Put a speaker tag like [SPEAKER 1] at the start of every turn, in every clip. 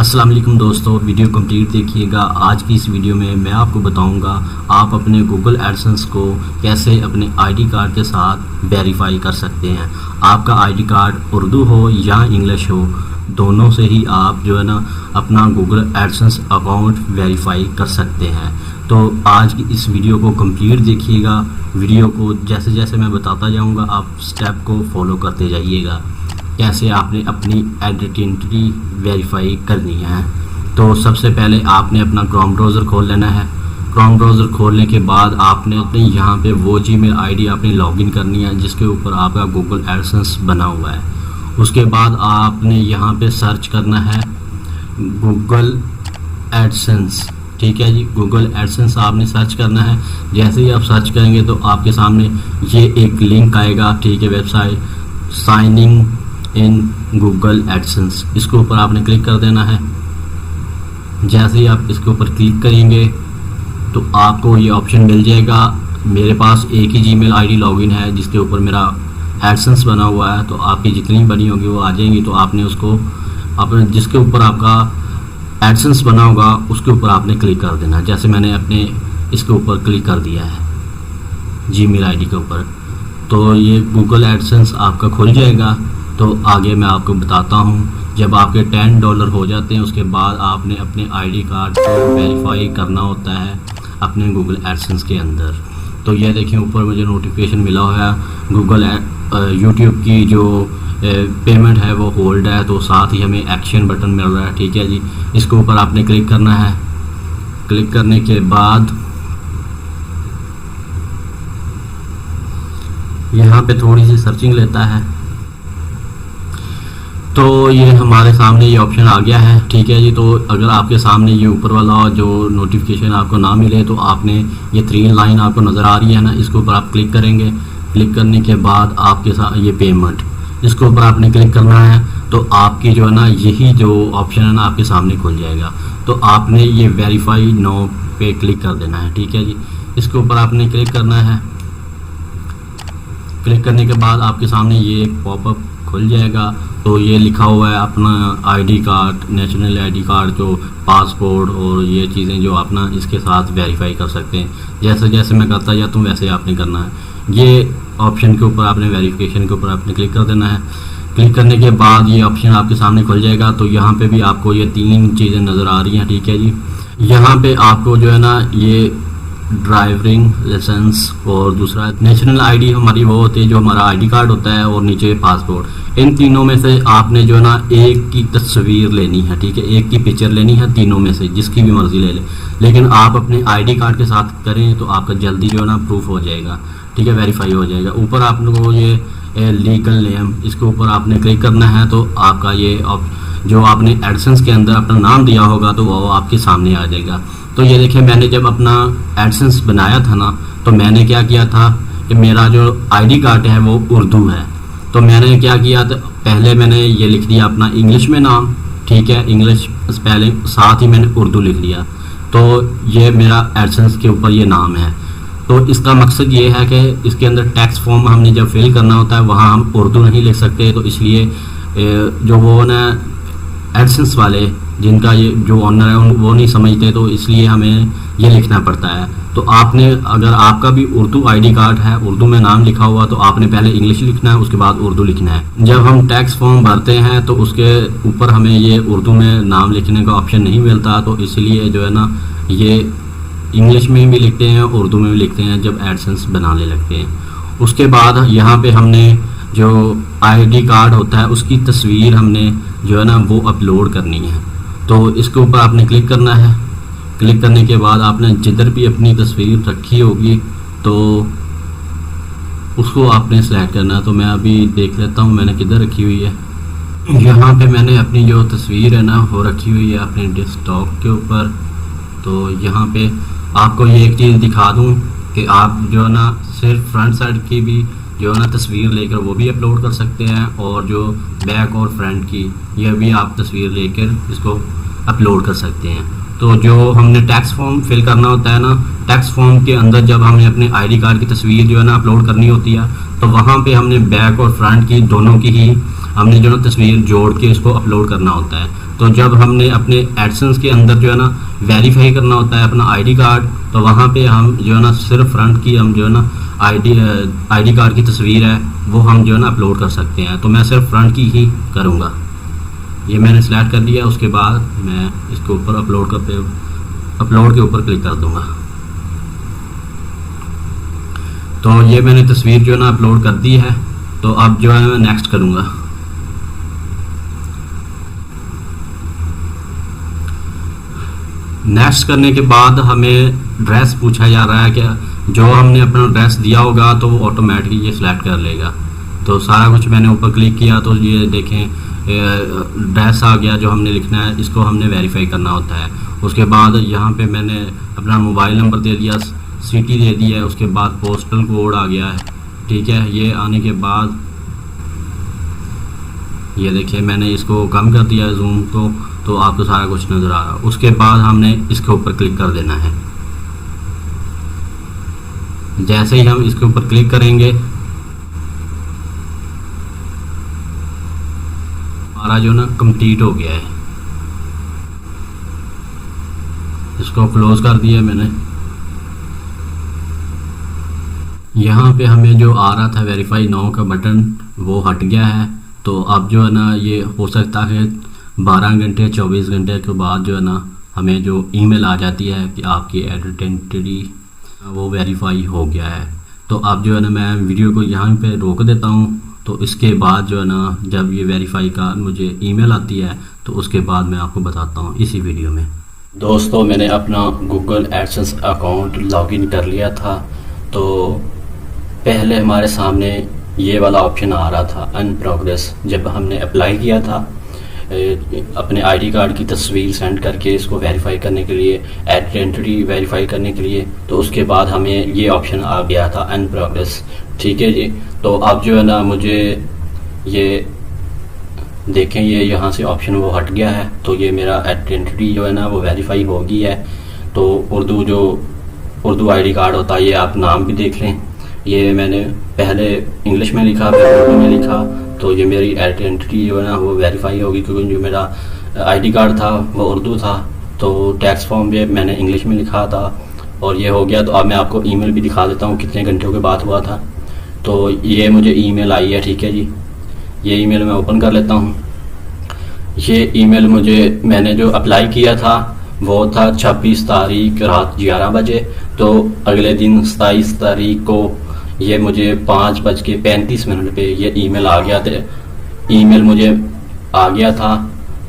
[SPEAKER 1] अस्सलाम वालेकुम दोस्तों, वीडियो कंप्लीट देखिएगा। आज की इस वीडियो में मैं आपको बताऊंगा आप अपने गूगल एडसेंस को कैसे अपने आईडी कार्ड के साथ वेरीफाई कर सकते हैं। आपका आईडी कार्ड उर्दू हो या इंग्लिश हो, दोनों से ही आप जो है ना अपना गूगल एडसेंस अकाउंट वेरीफाई कर सकते हैं। तो आज की इस वीडियो को कंप्लीट देखिएगा। वीडियो को जैसे जैसे मैं बताता जाऊँगा आप स्टेप को फॉलो करते जाइएगा कैसे आपने अपनी आइडेंटिटी वेरीफाई करनी है। तो सबसे पहले आपने अपना क्रोम ब्राउज़र खोल लेना है। क्रोम ब्राउज़र खोलने के बाद आपने अपने यहाँ पे वो जीमेल आईडी आपने लॉगिन करनी है जिसके ऊपर आपका गूगल एडसेंस बना हुआ है। उसके बाद आपने यहाँ पे सर्च करना है गूगल एडसेंस। ठीक है जी, गूगल एडसेंस आपने सर्च करना है। जैसे ही आप सर्च करेंगे तो आपके सामने ये एक लिंक आएगा, ठीक है, website signing in Google AdSense. इसके ऊपर आपने क्लिक कर देना है। जैसे ही आप इसके ऊपर क्लिक करेंगे तो आपको ये ऑप्शन मिल जाएगा। मेरे पास एक ही जीमेल आईडी लॉगिन है जिसके ऊपर मेरा एडसेंस बना हुआ है, तो आपकी जितनी बनी होगी वो आ जाएंगी। तो आपने उसको अपने जिसके ऊपर आपका एडसेंस बना होगा उसके ऊपर आपने क्लिक कर देना। जैसे मैंने अपने इसके ऊपर क्लिक कर दिया है जीमेल आईडी के ऊपर, तो ये गूगल एडसेंस आपका खुल जाएगा। तो आगे मैं आपको बताता हूँ। जब आपके $10 हो जाते हैं उसके बाद आपने अपने आईडी कार्ड को वेरीफाई करना होता है अपने गूगल एडसेंस के अंदर। तो ये देखिए ऊपर मुझे नोटिफिकेशन मिला हुआ है गूगल यूट्यूब की जो पेमेंट है वो होल्ड है, तो साथ ही हमें एक्शन बटन मिल रहा है। ठीक है जी, इसके ऊपर आपने क्लिक करना है। क्लिक करने के बाद यहाँ पे थोड़ी सी सर्चिंग लेता है, तो ये हमारे सामने ये ऑप्शन आ गया है। ठीक है जी, तो अगर आपके सामने ये ऊपर वाला जो नोटिफिकेशन आपको ना मिले तो आपने ये 3 लाइन आपको नज़र आ रही है ना, इसके ऊपर आप क्लिक करेंगे। क्लिक करने के बाद आपके साथ ये पेमेंट, इसके ऊपर आपने क्लिक करना है। तो आपकी जो है ना यही जो ऑप्शन है ना आपके सामने खुल जाएगा। तो आपने ये वेरीफाई नो पे क्लिक कर देना है। ठीक है जी, इसके ऊपर आपने क्लिक करना है। क्लिक करने के बाद आपके सामने ये पॉपअप खुल जाएगा। तो ये लिखा हुआ है अपना ID card, national ID card, जो पासपोर्ट और ये चीज़ें जो आप ना इसके साथ वेरीफाई कर सकते हैं। जैसे जैसे मैं करता जाता हूँ वैसे आपने करना है। ये ऑप्शन के ऊपर आपने वेरिफिकेशन के ऊपर आपने क्लिक कर देना है। क्लिक करने के बाद ये ऑप्शन आपके सामने खुल जाएगा। तो यहाँ पे भी आपको ये 3 चीज़ें नज़र आ रही हैं। ठीक है जी, यहाँ पे आपको जो है ना ये ड्राइविंग लाइसेंस और दूसरा नेशनल आईडी हमारी वो होती है जो हमारा आईडी कार्ड होता है, और नीचे पासपोर्ट। इन तीनों में से आपने जो है ना एक की तस्वीर लेनी है। ठीक है, एक की पिक्चर लेनी है, तीनों में से जिसकी भी मर्जी ले ले। लेकिन आप अपने आईडी कार्ड के साथ करें तो आपका जल्दी जो है ना प्रूफ हो जाएगा। ठीक है, वेरीफाई हो जाएगा। ऊपर आप लोगों को ये लीगल नेम, इसके ऊपर आपने क्लिक करना है। तो आपका ये जो आपने एडसेंस के अंदर अपना नाम दिया होगा तो वो आपके सामने आ जाएगा। तो ये देखिए, मैंने जब अपना एडसेंस बनाया था ना, तो मैंने क्या किया था कि मेरा जो आईडी कार्ड है वो उर्दू है। तो मैंने क्या किया था, पहले मैंने ये लिख दिया अपना इंग्लिश में नाम। ठीक है, इंग्लिश पहले, साथ ही मैंने उर्दू लिख लिया। तो ये मेरा एडसेंस के ऊपर ये नाम है। तो इसका मकसद ये है कि इसके अंदर टैक्स फॉर्म हमने जब फिल करना होता है वहाँ हम उर्दू नहीं लिख सकते। तो इसलिए जो वो ना एडसेंस वाले जिनका ये जो ऑनर है वो नहीं समझते, तो इसलिए हमें ये लिखना पड़ता है। तो आपने, अगर आपका भी उर्दू आईडी कार्ड है, उर्दू में नाम लिखा हुआ, तो आपने पहले इंग्लिश लिखना है, उसके बाद उर्दू लिखना है। जब हम टैक्स फॉर्म भरते हैं तो उसके ऊपर हमें ये उर्दू में नाम लिखने का ऑप्शन नहीं मिलता, तो इसलिए जो है ना ये इंग्लिश में भी लिखते हैं, उर्दू में भी लिखते हैं जब एडसेंस बनाने लगते हैं। उसके बाद यहाँ पे हमने जो आईडी कार्ड होता है उसकी तस्वीर हमने जो है ना वो अपलोड करनी है। तो इसके ऊपर आपने क्लिक करना है। क्लिक करने के बाद आपने जिधर भी अपनी तस्वीर रखी होगी तो उसको आपने सेलेक्ट करना है। तो मैं अभी देख लेता हूँ मैंने किधर रखी हुई है। यहाँ पे मैंने अपनी जो तस्वीर है ना वो रखी हुई है अपने डेस्कटॉप के ऊपर। तो यहाँ पे आपको ये एक चीज़ दिखा दूँ कि आप जो है ना सिर्फ फ्रंट साइड की भी जो है ना तस्वीर लेकर वो भी अपलोड कर सकते हैं, और जो बैक और फ्रंट की यह भी आप तस्वीर लेकर इसको अपलोड कर सकते हैं। तो जो हमने टैक्स फॉर्म फिल करना होता है ना, टैक्स फॉर्म के अंदर जब हमने अपने आईडी कार्ड की तस्वीर जो है ना अपलोड करनी होती है, तो वहाँ पे हमने बैक और फ्रंट की दोनों की ही हमने जो है तस्वीर जोड़ के इसको अपलोड करना होता है। तो जब हमने अपने एडसेंस के अंदर जो है ना वेरीफाई करना होता है अपना आईडी कार्ड, तो वहाँ पे हम जो है ना सिर्फ फ्रंट की हम जो है ना आईडी कार्ड की तस्वीर है वो हम जो है ना अपलोड कर सकते हैं। तो मैं सिर्फ फ्रंट की ही करूँगा। ये मैंने सिलेक्ट कर दिया, उसके बाद मैं इसके ऊपर अपलोड के ऊपर क्लिक कर दूँगा। तो ये मैंने तस्वीर जो है ना अपलोड कर दी है। तो अब जो है मैं नेक्स्ट करूँगा। नेक्स्ट करने के बाद हमें ड्रेस पूछा जा रहा है कि जो हमने अपना ड्रेस दिया होगा तो वो ऑटोमेटिकली ये सिलेक्ट कर लेगा। तो सारा कुछ मैंने ऊपर क्लिक किया तो ये देखें ड्रेस आ गया। जो हमने लिखना है इसको हमने वेरीफाई करना होता है। उसके बाद यहाँ पे मैंने अपना मोबाइल नंबर दे दिया, सिटी दे दी है, उसके बाद पोस्टल कोड आ गया है। ठीक है, ये आने के बाद ये देखिए मैंने इसको कम कर दिया जूम को, तो आपको सारा कुछ नज़र आ रहा है। उसके बाद हमने इसके ऊपर क्लिक कर देना है। जैसे ही हम इसके ऊपर क्लिक करेंगे हमारा जो ना कंप्लीट हो गया है। इसको क्लोज कर दिया मैंने। यहाँ पे हमें जो आ रहा था वेरीफाई नाउ का बटन वो हट गया है। तो अब जो है ना ये हो सकता है 12 घंटे 24 घंटे के बाद जो है ना हमें जो ईमेल आ जाती है कि आपकी आइडेंटिटी वो वेरीफाई हो गया है। तो अब जो है ना मैं वीडियो को यहाँ पे रोक देता हूँ। तो इसके बाद जो है ना जब ये वेरीफाई का मुझे ईमेल आती है तो उसके बाद मैं आपको बताता हूँ इसी वीडियो में। दोस्तों, मैंने अपना गूगल एडसेंस अकाउंट लॉगिन कर लिया था। तो पहले हमारे सामने ये वाला ऑप्शन आ रहा था अन प्रोग्रेस। जब हमने अप्लाई किया था अपने आईडी कार्ड की तस्वीर सेंड करके इसको वेरीफाई करने के लिए, आइडेंटिटी वेरीफाई करने के लिए, तो उसके बाद हमें ये ऑप्शन आ गया था अन प्रोग्रेस। ठीक है जी। तो अब जो है ना मुझे ये देखें, ये यहाँ से ऑप्शन वो हट गया है। तो ये मेरा आइडेंटिटी जो है ना वो वेरीफाई हो गई है। तो उर्दू आईडी कार्ड होता है, ये आप नाम भी देख लें। ये मैंने पहले इंग्लिश में लिखा, फिर उर्दू में लिखा। तो ये मेरी आइडेंटिटी जो है ना वो वेरीफाई होगी, क्योंकि जो मेरा आईडी कार्ड था वो उर्दू था। तो टैक्स फॉर्म भी मैंने इंग्लिश में लिखा था और ये हो गया। तो अब मैं आपको ईमेल भी दिखा देता हूँ कितने घंटों के बाद हुआ था। तो ये मुझे ईमेल आई है। ठीक है जी, ये ईमेल मैं ओपन कर लेता हूँ। ये ईमेल मैंने जो अप्लाई किया था वो था 26 तारीख रात 11 बजे। तो अगले दिन 27 तारीख को ये मुझे 5:35 पे ये ईमेल आ गया था। ईमेल मुझे आ गया था।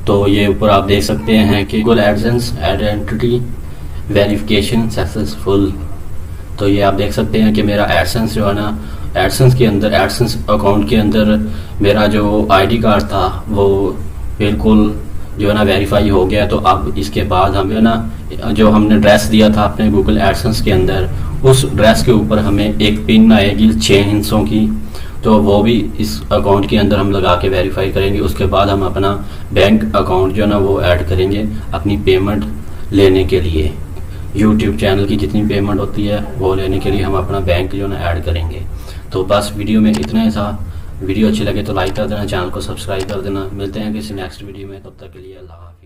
[SPEAKER 1] तो ये ऊपर आप देख सकते हैं कि Google AdSense identity verification successful. तो ये आप देख सकते हैं कि मेरा एडसेंस जो है ना एडसेंस के अंदर, एडसेंस अकाउंट के अंदर मेरा जो आईडी कार्ड था वो बिल्कुल जो है ना वेरीफाई हो गया। तो अब इसके बाद हमें ना जो हमने ड्रेस दिया था अपने गूगल एडसेंस के अंदर, उस ड्रेस के ऊपर हमें एक पिन आएगी 6 हिस्सों की। तो वो भी इस अकाउंट के अंदर हम लगा के वेरीफाई करेंगे। उसके बाद हम अपना बैंक अकाउंट जो है ना वो ऐड करेंगे अपनी पेमेंट लेने के लिए। यूट्यूब चैनल की जितनी पेमेंट होती है वो लेने के लिए हम अपना बैंक जो है ना ऐड करेंगे। तो बस वीडियो में इतना ही था। वीडियो अच्छी लगे तो लाइक कर देना, चैनल को सब्सक्राइब कर देना। मिलते हैं किसी नेक्स्ट वीडियो में, तब तक के लिए अल्लाह हाफ़िज़।